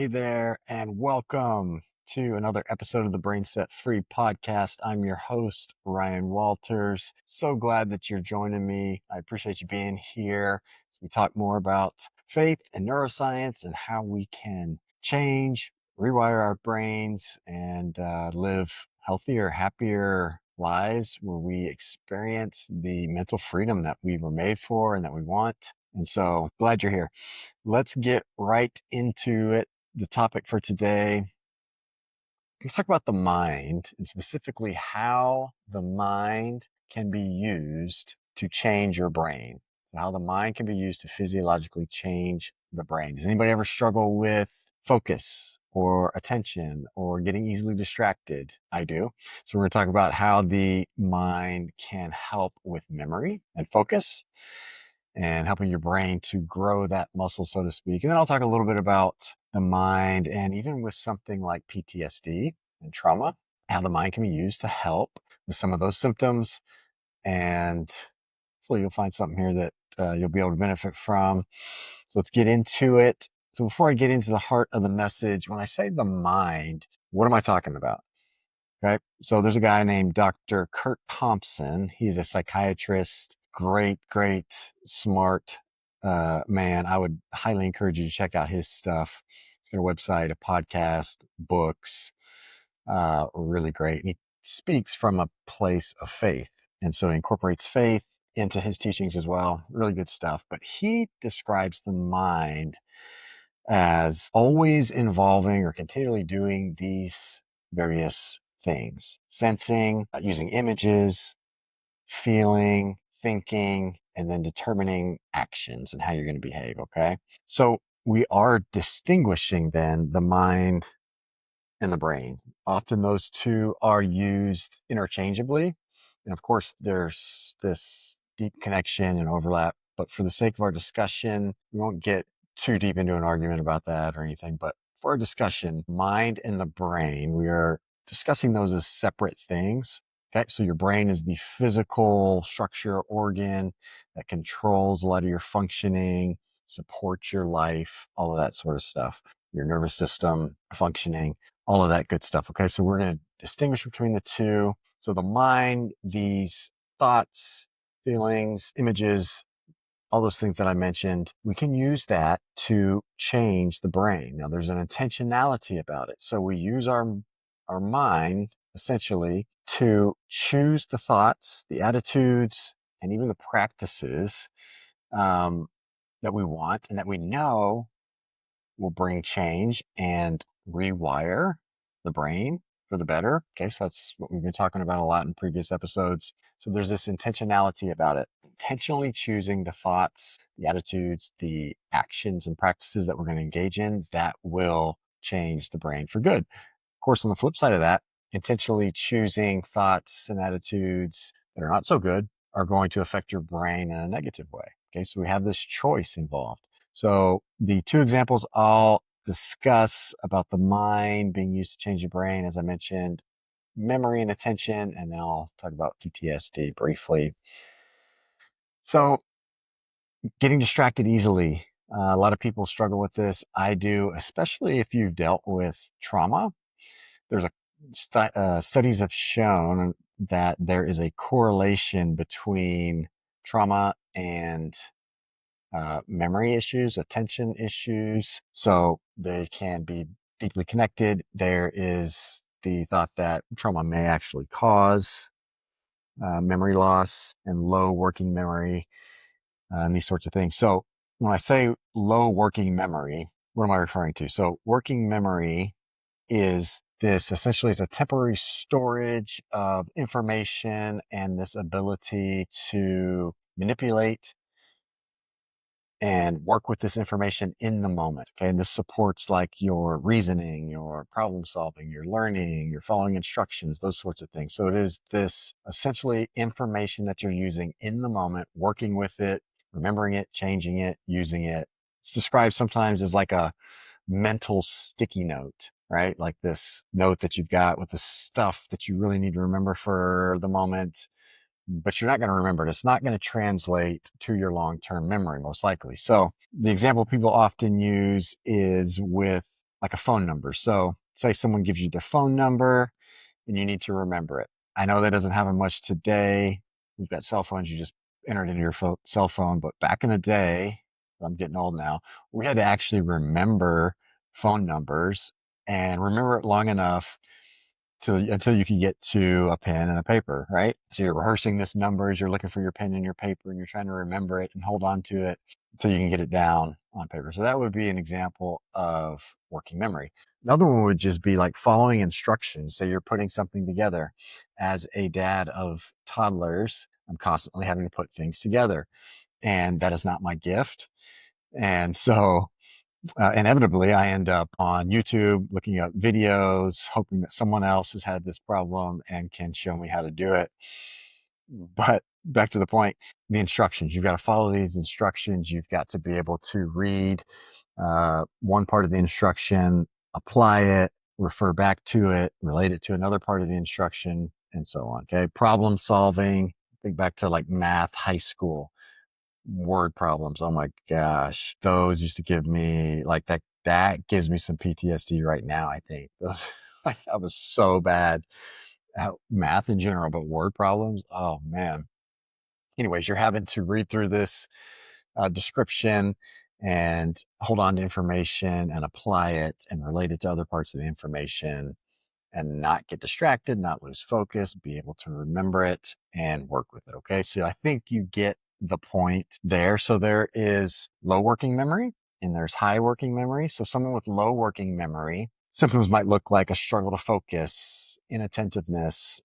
Hey there, and welcome to another episode of the Brain Set Free podcast. I'm your host, Ryan Walters. So glad that you're joining me. I appreciate you being here as we talk more about faith and neuroscience and how we can change, rewire our brains, and live healthier, happier lives where we experience the mental freedom that we were made for and that we want. And so glad you're here. Let's get right into it. The topic for today, let's talk about the mind and specifically how the mind can be used to change your brain. So how the mind can be used to physiologically change the brain. Does anybody ever struggle with focus or attention or getting easily distracted? I do. So we're going to talk about how the mind can help with memory and focus and helping your brain to grow that muscle, so to speak. And then I'll talk a little bit about the mind and even with something like PTSD and trauma, how the mind can be used to help with some of those symptoms. And hopefully you'll find something here that you'll be able to benefit from. So let's get into it. So before I get into the heart of the message, when I say the mind, what am I talking about? Okay. So there's a guy named Dr. Kurt Thompson. He's a psychiatrist, great, smart man. I would highly encourage you to check out his stuff. He's got a website, a podcast, books, really great. And he speaks from a place of faith. And so he incorporates faith into his teachings as well. Really good stuff. But he describes the mind as always involving or continually doing these various things: sensing, using images, feeling, thinking, and then determining actions and how you're going to behave. Okay. So we are distinguishing then the mind and the brain. Often those two are used interchangeably. And of course, there's this deep connection and overlap. But for the sake of our discussion, we won't get too deep into an argument about that or anything. But for our discussion, mind and the brain, we are discussing those as separate things. Okay. So your brain is the physical structure, organ that controls a lot of your functioning, supports your life, all of that sort of stuff. Your nervous system functioning, all of that good stuff. Okay. So we're going to distinguish between the two. So the mind, these thoughts, feelings, images, all those things that I mentioned, we can use that to change the brain. Now there's an intentionality about it. So we use our mind essentially to choose the thoughts, the attitudes, and even the practices that we want and that we know will bring change and rewire the brain for the better. Okay, so that's what we've been talking about a lot in previous episodes. So there's this intentionality about it, intentionally choosing the thoughts, the attitudes, the actions and practices that we're going to engage in that will change the brain for good. Of course, on the flip side of that, intentionally choosing thoughts and attitudes that are not so good are going to affect your brain in a negative way. Okay, so we have this choice involved. So the two examples I'll discuss about the mind being used to change your brain, as I mentioned, memory and attention, and then I'll talk about PTSD briefly. So getting distracted easily. A lot of people struggle with this. I do, especially if you've dealt with trauma. There's studies have shown that there is a correlation between trauma and memory issues, attention issues. So they can be deeply connected. There is the thought that trauma may actually cause memory loss and low working memory and these sorts of things. So when I say low working memory, what am I referring to? So working memory is this essentially is a temporary storage of information and this ability to manipulate and work with this information in the moment. Okay. And this supports like your reasoning, your problem solving, your learning, your following instructions, those sorts of things. So it is this essentially information that you're using in the moment, working with it, remembering it, changing it, using it. It's described sometimes as like a mental sticky note, right? Like this note that you've got with the stuff that you really need to remember for the moment, but you're not going to remember it. It's not going to translate to your long-term memory, most likely. So the example people often use is with like a phone number. So say someone gives you their phone number and you need to remember it. I know that doesn't happen much today. We've got cell phones. You just enter it into your cell phone. But back in the day, I'm getting old now, we had to actually remember phone numbers and remember it long enough until you can get to a pen and a paper, right? So you're rehearsing this numbers, you're looking for your pen and your paper, and you're trying to remember it and hold on to it so you can get it down on paper. So that would be an example of working memory. Another one would just be like following instructions. Say you're putting something together. As a dad of toddlers, I'm constantly having to put things together, and that is not my gift. And so inevitably, I end up on YouTube looking up videos, hoping that someone else has had this problem and can show me how to do it. But back to the point, the instructions. You've got to follow these instructions. You've got to be able to read one part of the instruction, apply it, refer back to it, relate it to another part of the instruction, and so on. Okay. Problem solving. Think back to like math, high school word problems. Oh my gosh. Those used to give me like that gives me some PTSD right now, I think. Those like I was so bad at math in general, but word problems, oh man. Anyways, you're having to read through this description and hold on to information and apply it and relate it to other parts of the information and not get distracted, not lose focus, be able to remember it and work with it. Okay. So I think you get the point there. So there is low working memory and there's high working memory. So someone with low working memory, symptoms might look like a struggle to focus, inattentiveness,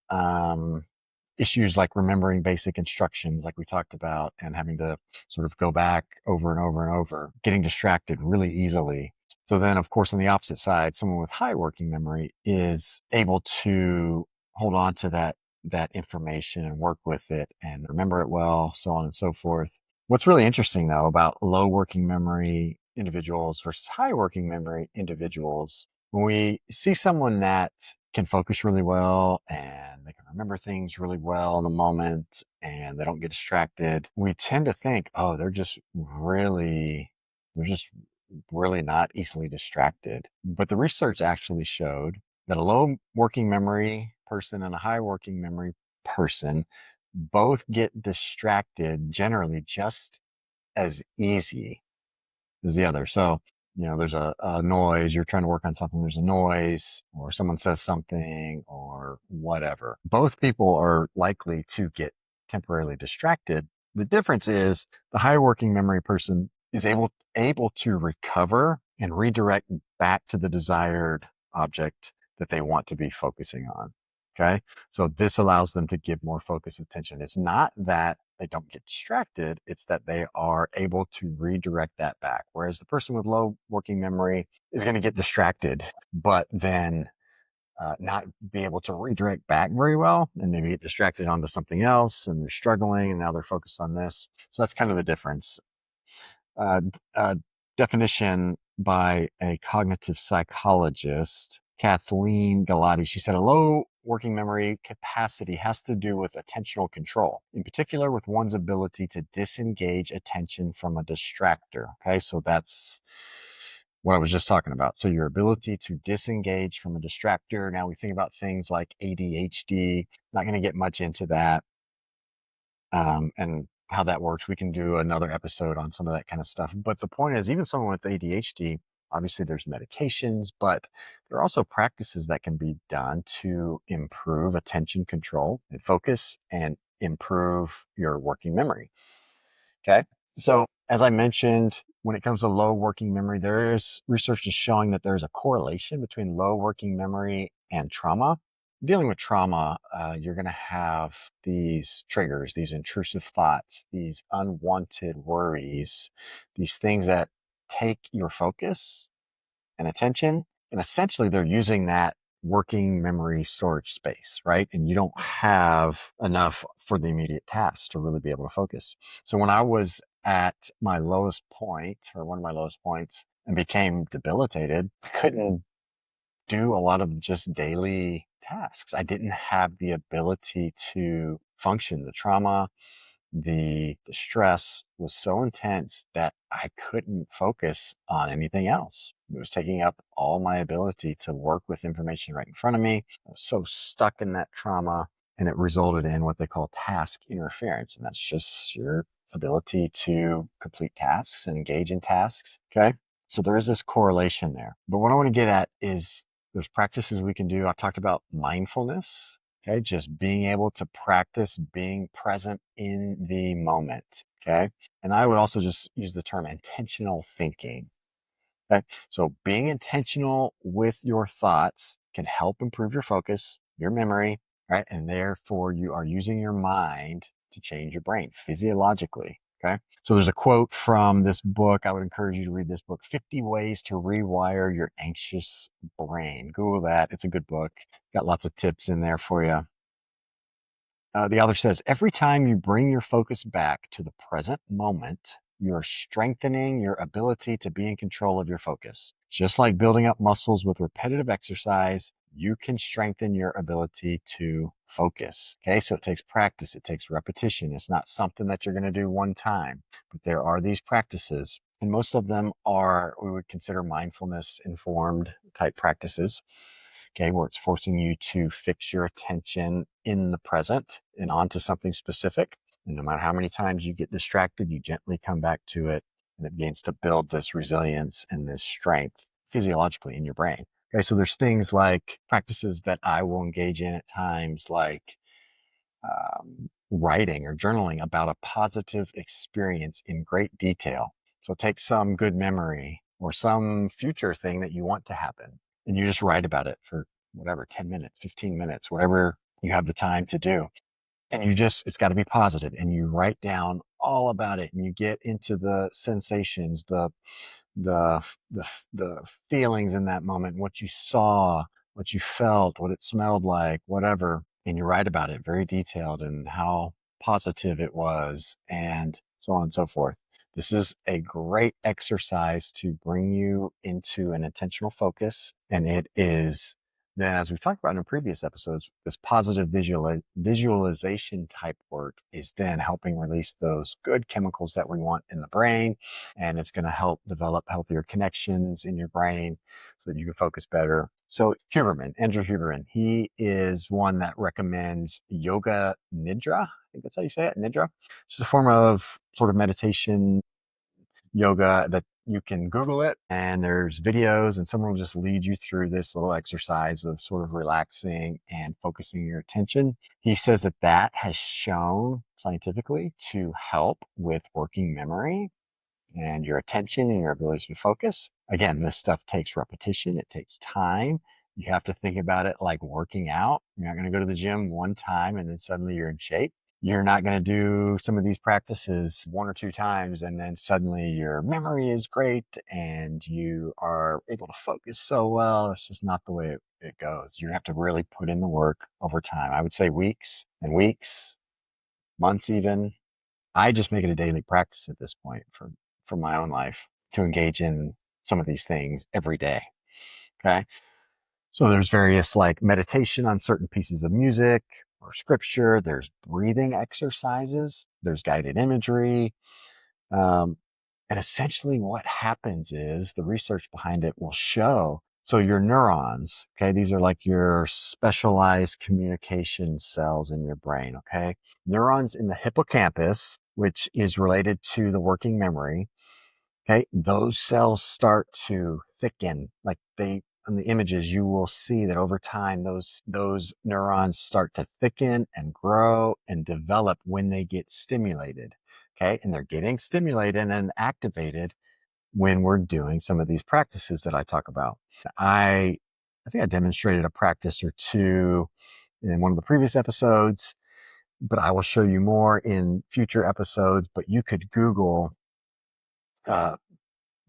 issues like remembering basic instructions, like we talked about, and having to sort of go back over and over and over, getting distracted really easily. So then, of course, on the opposite side, someone with high working memory is able to hold on to that information and work with it and remember it well, so on and so forth. What's really interesting, though, about low working memory individuals versus high working memory individuals, when we see someone that can focus really well and they can remember things really well in the moment and they don't get distracted, we tend to think, oh, they're just really not easily distracted. But the research actually showed that a low working memory person and a high working memory person both get distracted generally just as easy as the other. So, there's a noise, you're trying to work on something, there's a noise, or someone says something, or whatever. Both people are likely to get temporarily distracted. The difference is the high working memory person is able to recover and redirect back to the desired object that they want to be focusing on. Okay. So this allows them to give more focused attention. It's not that they don't get distracted, it's that they are able to redirect that back. Whereas the person with low working memory is going to get distracted, but then not be able to redirect back very well and maybe get distracted onto something else and they're struggling and now they're focused on this. So that's kind of the difference. uh, Definition by a cognitive psychologist, Kathleen Galati. She said a low working memory capacity has to do with attentional control, in particular with one's ability to disengage attention from a distractor. Okay, so that's what I was just talking about. So your ability to disengage from a distractor. Now we think about things like ADHD. Not going to get much into that and how that works. We can do another episode on some of that kind of stuff. But the point is, even someone with ADHD, obviously there's medications, but there are also practices that can be done to improve attention control and focus and improve your working memory. Okay. So as I mentioned, when it comes to low working memory, there is research is showing that there's a correlation between low working memory and trauma. Dealing with trauma, you're going to have these triggers, these intrusive thoughts, these unwanted worries, these things that take your focus and attention. And essentially, they're using that working memory storage space, right? And you don't have enough for the immediate tasks to really be able to focus. So when I was at my lowest point, or one of my lowest points, and became debilitated, I couldn't do a lot of just daily tasks. I didn't have the ability to function. The trauma the stress was so intense that I couldn't focus on anything else. It was taking up all my ability to work with information right in front of me. I was so stuck in that trauma, and it resulted in what they call task interference. And that's just your ability to complete tasks and engage in tasks. Okay. So there is this correlation there. But what I want to get at is there's practices we can do. I've talked about mindfulness. Okay. Just being able to practice being present in the moment. Okay. And I would also just use the term intentional thinking. Okay. So being intentional with your thoughts can help improve your focus, your memory, right? And therefore you are using your mind to change your brain physiologically. Okay. So there's a quote from this book. I would encourage you to read this book, 50 Ways to Rewire Your Anxious Brain. Google that. It's a good book. Got lots of tips in there for you. The author says, every time you bring your focus back to the present moment, you're strengthening your ability to be in control of your focus. Just like building up muscles with repetitive exercise, you can strengthen your ability to focus. Okay, so it takes practice, it takes repetition. It's not something that you're going to do one time, but there are these practices, and most of them are, we would consider mindfulness informed type practices. Okay, where it's forcing you to fix your attention in the present and onto something specific. And no matter how many times you get distracted, you gently come back to it, and it begins to build this resilience and this strength physiologically in your brain. Okay, so there's things like practices that I will engage in at times, like writing or journaling about a positive experience in great detail. So take some good memory or some future thing that you want to happen, and you just write about it for whatever, 10 minutes, 15 minutes, whatever you have the time to do. And you just, it's got to be positive, and you write down all about it, and you get into the sensations, the, the feelings in that moment, what you saw, what you felt, what it smelled like, whatever. And you write about it very detailed and how positive it was, and so on and so forth. This is a great exercise to bring you into an intentional focus. And it is then, as we've talked about in previous episodes, this positive visualization type work is then helping release those good chemicals that we want in the brain. And it's going to help develop healthier connections in your brain so that you can focus better. So Andrew Huberman, he is one that recommends yoga nidra. I think that's how you say it, nidra. It's a form of sort of meditation yoga that you can Google it, and there's videos, and someone will just lead you through this little exercise of sort of relaxing and focusing your attention. He says that that has shown scientifically to help with working memory and your attention and your ability to focus. Again, this stuff takes repetition. It takes time. You have to think about it like working out. You're not going to go to the gym one time and then suddenly you're in shape. You're not going to do some of these practices one or two times and then suddenly your memory is great and you are able to focus so well. It's just not the way it goes. You have to really put in the work over time. I would say weeks and weeks, months even. I just make it a daily practice at this point for my own life to engage in some of these things every day. Okay. So there's various like meditation on certain pieces of music or scripture. There's breathing exercises. There's guided imagery. Um, and essentially what happens is the research behind it will show. So your neurons, okay, these are like your specialized communication cells in your brain, okay? Neurons in the hippocampus, which is related to the working memory, okay, those cells start to thicken. Like they, in the images, you will see that over time, those neurons start to thicken and grow and develop when they get stimulated. Okay. And they're getting stimulated and activated when we're doing some of these practices that I talk about. I think I demonstrated a practice or two in one of the previous episodes, but I will show you more in future episodes. But you could Google uh,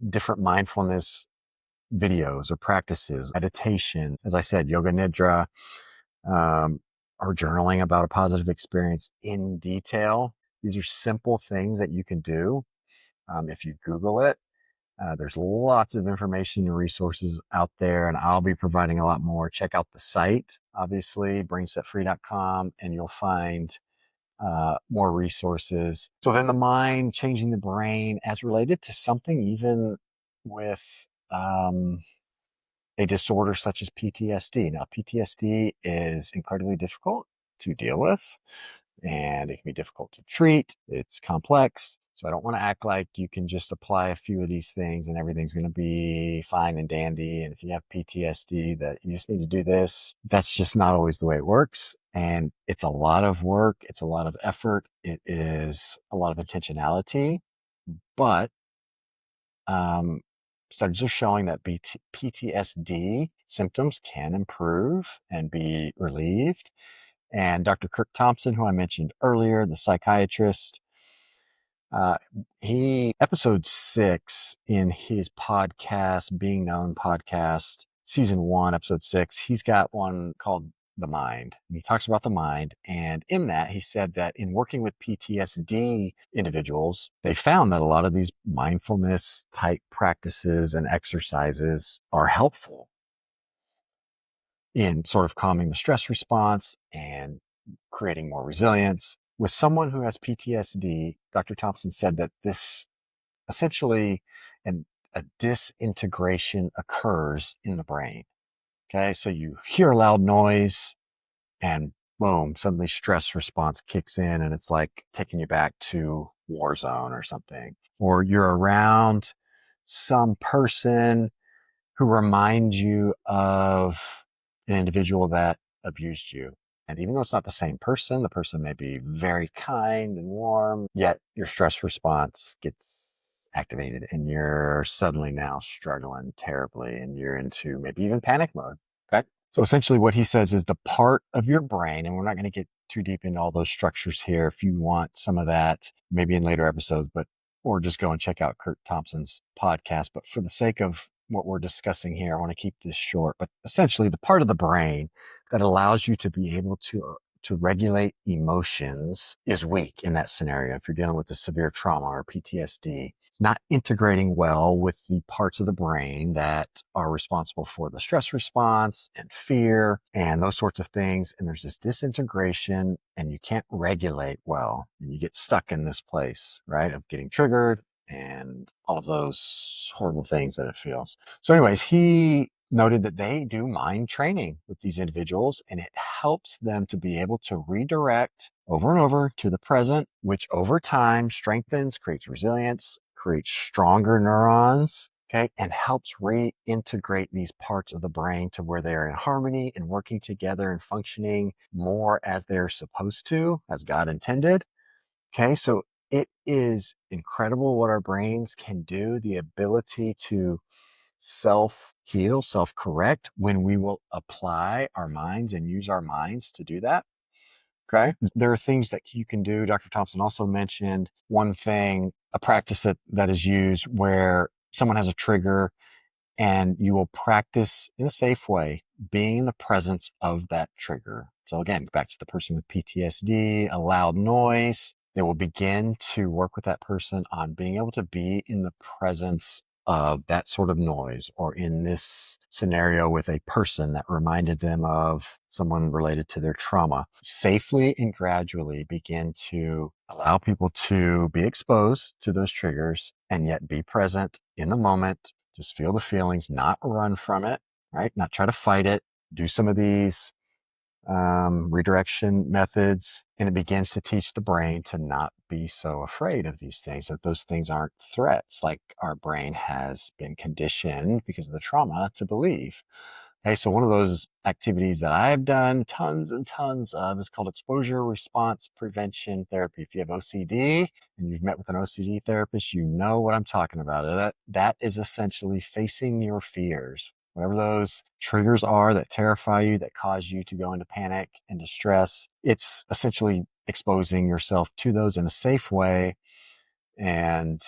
different mindfulness videos or practices, meditation, as I said, yoga nidra, um, or journaling about a positive experience in detail. These are simple things that you can do. If you Google it, there's lots of information and resources out there, and I'll be providing a lot more. Check out the site, obviously, brainsetfree.com, and you'll find more resources. So then the mind changing the brain as related to something even with a disorder such as PTSD. Now, PTSD is incredibly difficult to deal with and it can be difficult to treat. It's complex. So I don't want to act like you can just apply a few of these things and everything's going to be fine and dandy. And if you have PTSD, that you just need to do this. That's just not always the way it works. And it's a lot of work. It's a lot of effort. It is a lot of intentionality. But studies are showing that PTSD symptoms can improve and be relieved. And Dr. Kirk Thompson, who I mentioned earlier, the psychiatrist, uh, he, episode 6 in his podcast, Being Known podcast, season 1, episode 6, he's got one called The Mind. And he talks about the mind. And in that, he said that in working with PTSD individuals, they found that a lot of these mindfulness type practices and exercises are helpful in sort of calming the stress response and creating more resilience. With someone who has PTSD, Dr. Thompson said that this essentially a disintegration occurs in the brain. Okay, so you hear a loud noise and boom, suddenly stress response kicks in and it's like taking you back to war zone or something. Or you're around some person who remind you of an individual that abused you. And even though it's not the person may be very kind and warm, yet your stress response gets activated and you're suddenly now struggling terribly and you're into maybe even panic mode. Okay. So essentially what he says is the part of your brain, and we're not going to get too deep into all those structures here. If you want some of that, maybe in later episodes, but or just go and check out Kurt Thompson's podcast. But for the sake of what we're discussing here, I want to keep this short. But essentially, the part of the brain that allows you to be able to regulate emotions is weak in that scenario. If you're dealing with a severe trauma or PTSD, it's not integrating well with the parts of the brain that are responsible for the stress response and fear and those sorts of things. And there's this disintegration and you can't regulate well. And you get stuck in this place, right, of getting triggered and all of those horrible things that it feels. So anyways, he noted that they do mind training with these individuals and it helps them to be able to redirect over and over to the present, which over time strengthens, creates resilience, creates stronger neurons, okay, and helps reintegrate these parts of the brain to where they are in harmony and working together and functioning more as they're supposed to, as God intended. Okay, so it is incredible what our brains can do, the ability to self heal, self correct when we will apply our minds and use our minds to do that. Okay. There are things that you can do. Dr. Thompson also mentioned one thing, a practice that is used where someone has a trigger and you will practice in a safe way being in the presence of that trigger. So again, back to the person with PTSD, a loud noise, they will begin to work with that person on being able to be in the presence of that sort of noise, or in this scenario with a person that reminded them of someone related to their trauma. Safely and gradually begin to allow people to be exposed to those triggers and yet be present in the moment. Just feel the feelings, not run from it, right? Not try to fight it. Do some of these redirection methods, and it begins to teach the brain to not be so afraid of these things, that those things aren't threats like our brain has been conditioned because of the trauma to believe. Okay, so one of those activities that I've done tons and tons of is called exposure response prevention therapy. If you have OCD and you've met with an OCD therapist, you know what I'm talking about. That is essentially facing your fears. Whatever those triggers are that terrify you, that cause you to go into panic and distress, it's essentially exposing yourself to those in a safe way and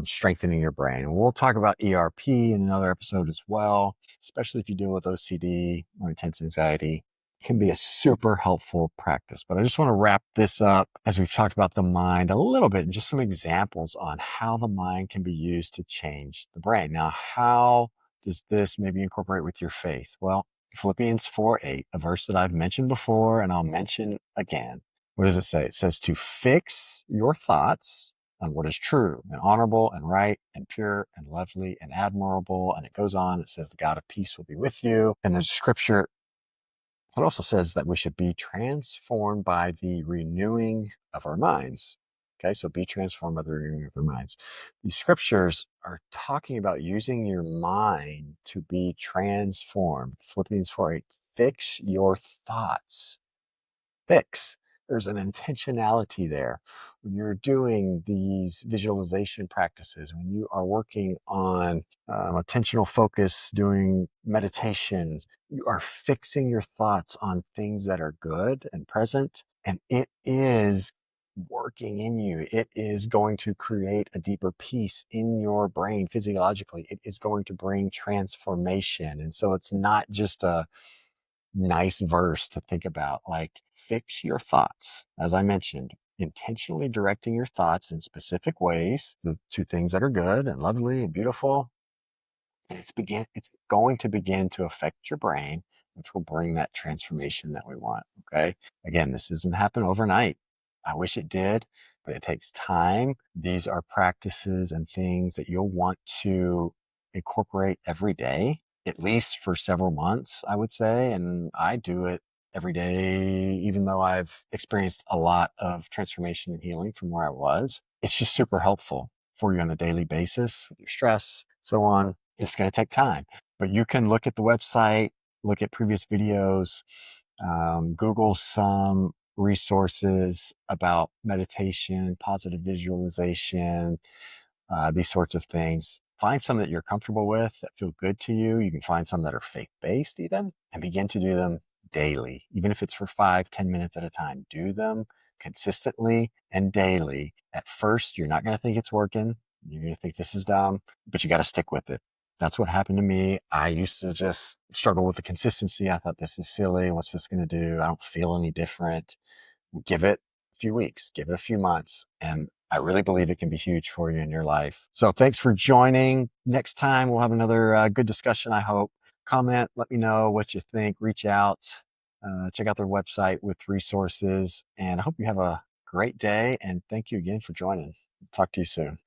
strengthening your brain. And we'll talk about ERP in another episode as well, especially if you deal with OCD or intense anxiety. It can be a super helpful practice. But I just want to wrap this up as we've talked about the mind a little bit and just some examples on how the mind can be used to change the brain. Now, how does this maybe incorporate with your faith? Well, Philippians 4:8, a verse that I've mentioned before and I'll mention again. What does it say? It says to fix your thoughts on what is true and honorable and right and pure and lovely and admirable. And it goes on. It says the God of peace will be with you. And there's scripture. It also says that we should be transformed by the renewing of our minds. Okay, so be transformed by the renewing of our minds. These scriptures are talking about using your mind to be transformed. Philippians 4:8, fix your thoughts. Fix. There's an intentionality there. When you're doing these visualization practices, when you are working on attentional focus, doing meditation, you are fixing your thoughts on things that are good and present, and it is working in you. It is going to create a deeper peace in your brain physiologically. It is going to bring transformation. And so it's not just a nice verse to think about. Like, fix your thoughts, as I mentioned, intentionally directing your thoughts in specific ways to things that are good and lovely and beautiful. And it's going to begin to affect your brain, which will bring that transformation that we want. Okay. Again, this doesn't happen overnight. I wish it did, but it takes time. These are practices and things that you'll want to incorporate every day, at least for several months, I would say. And I do it every day, even though I've experienced a lot of transformation and healing from where I was. It's just super helpful for you on a daily basis with your stress, so on. It's going to take time, but you can look at the website, look at previous videos, Google some resources about meditation, positive visualization, these sorts of things. Find some that you're comfortable with, that feel good to you. You can find some that are faith-based even, and begin to do them daily. Even if it's for 5-10 minutes at a time, do them consistently and daily. At first, you're not going to think it's working. You're going to think this is dumb, but you got to stick with it. That's what happened to me. I used to just struggle with the consistency. I thought, this is silly. What's this going to do? I don't feel any different. Give it a few weeks, give it a few months, and I really believe it can be huge for you in your life. So thanks for joining. Next time we'll have another good discussion, I hope. Comment, let me know what you think, reach out, check out their website with resources, and I hope you have a great day, and thank you again for joining. Talk to you soon.